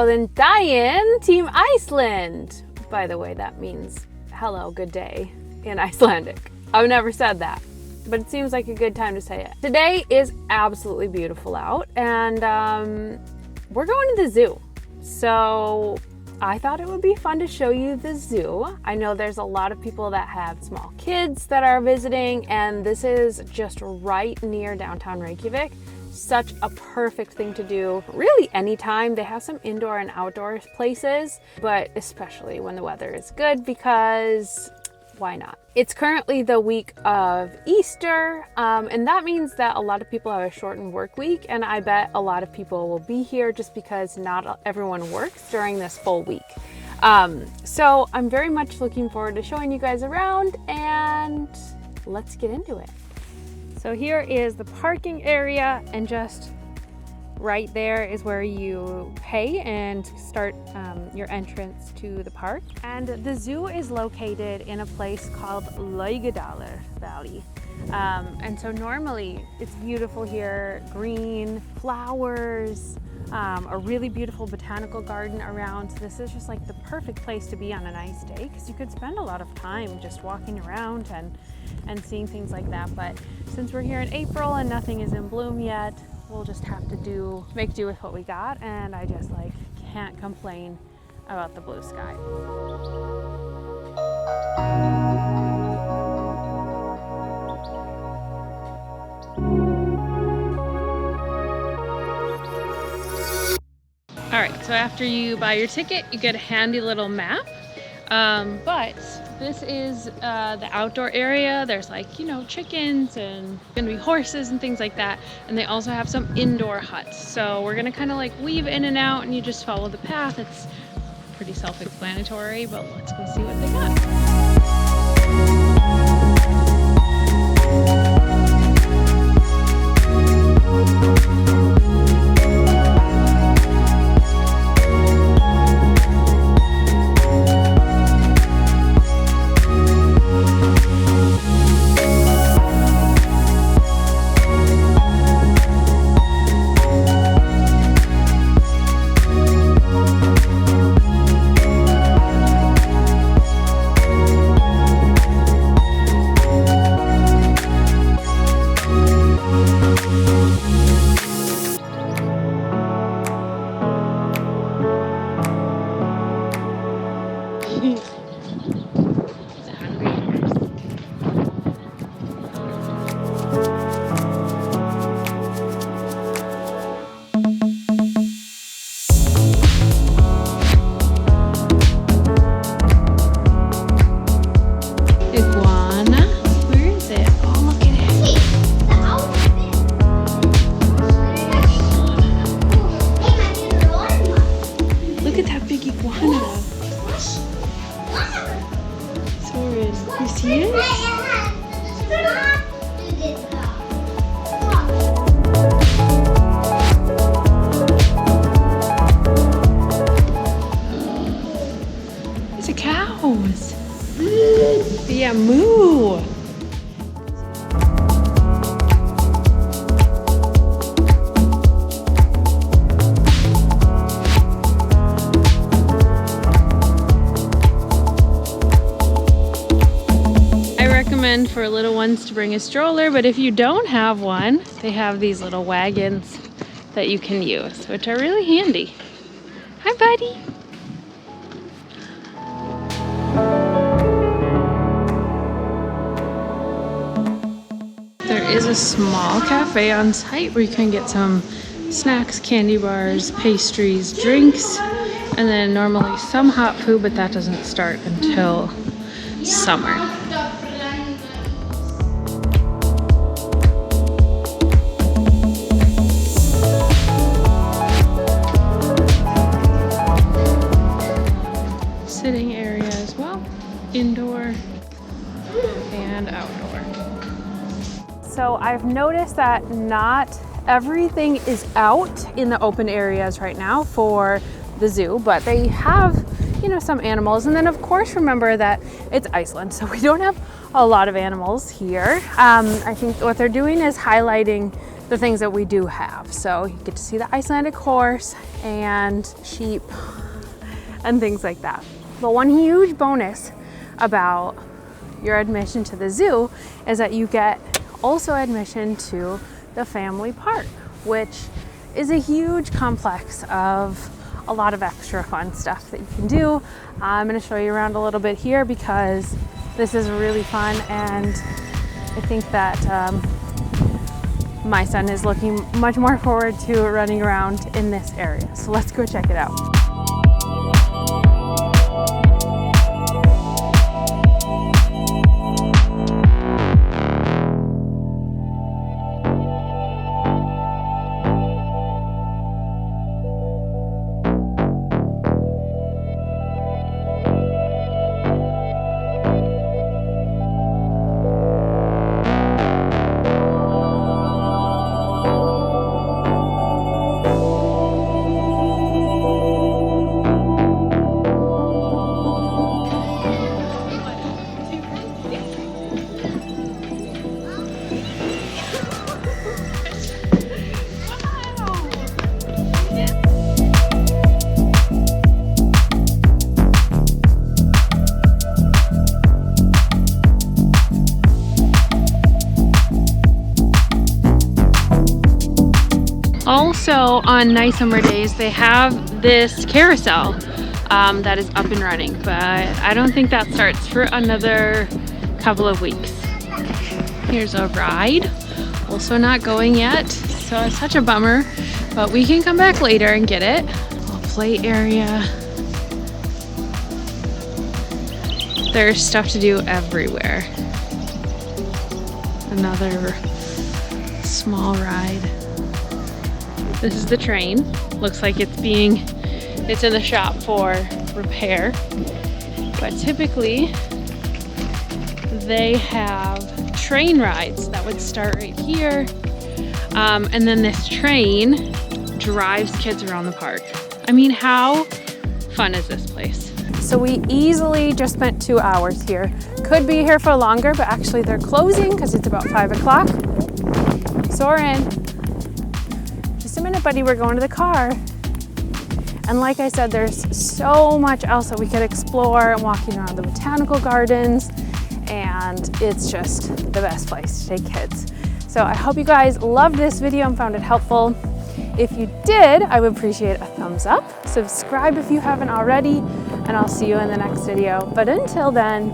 Góðan daginn, Team Iceland. By the way, that means hello, good day in Icelandic. I've never said that, but it seems like a good time to say it. Today is absolutely beautiful out, and we're going to the zoo. So I thought it would be fun to show you the zoo. I know there's a lot of people that have small kids that are visiting, and this is just right near downtown Reykjavik. Such a perfect thing to do really anytime. They have some indoor and outdoor places, but especially when the weather is good, because why not? It's currently the week of Easter, and that means that a lot of people have a shortened work week, and I bet a lot of people will be here just because not everyone works during this full week. So I'm very much looking forward to showing you guys around, and let's get into it. So here is the parking area, and just right there is where you pay and start your entrance to the park. And the zoo is located in a place called Reykjavik Valley. And so normally it's beautiful here, green, flowers, a really beautiful botanical garden around. So this is just like the perfect place to be on a nice day, because you could spend a lot of time just walking around and seeing things like that. But since we're here in April and nothing is in bloom yet, we'll just have to make do with what we got, and I just can't complain about the blue sky. All right, so after you buy your ticket, you get a handy little map. But this is the outdoor area. There's chickens and gonna be horses and things like that. And they also have some indoor huts. So we're gonna kind of weave in and out, and you just follow the path. It's pretty self-explanatory, but let's go see what they got. Yeah, moo! I recommend for little ones to bring a stroller, but if you don't have one, they have these little wagons that you can use, which are really handy. Hi, buddy! There is a small cafe on site where you can get some snacks, candy bars, pastries, drinks, and then normally some hot food, but that doesn't start until summer. Sitting area as well, indoor and outdoor. So I've noticed that not everything is out in the open areas right now for the zoo, but they have, some animals. And then of course, remember that it's Iceland, so we don't have a lot of animals here. I think what they're doing is highlighting the things that we do have. So you get to see the Icelandic horse and sheep and things like that. But one huge bonus about your admission to the zoo is that you get also admission to the family park, which is a huge complex of a lot of extra fun stuff that you can do. I'm going to show you around a little bit here because this is really fun, and I think that my son is looking much more forward to running around in this area. So let's go check it out. Also on nice summer days, they have this carousel that is up and running, but I don't think that starts for another couple of weeks. Here's a ride, also not going yet, so it's such a bummer, but we can come back later and get it. A play area. There's stuff to do everywhere. Another small ride. This is the train. Looks like it's in the shop for repair. But typically they have train rides that would start right here. And then this train drives kids around the park. I mean, how fun is this place? So we easily just spent 2 hours here. Could be here for longer, but actually they're closing because it's about 5 o'clock. Soren. Just a minute, buddy, we're going to the car. And like I said, there's so much else that we could explore, and walking around the botanical gardens, and it's just the best place to take kids. So I hope you guys loved this video and found it helpful. If you did, I would appreciate a thumbs up. Subscribe if you haven't already, and I'll see you in the next video. But until then,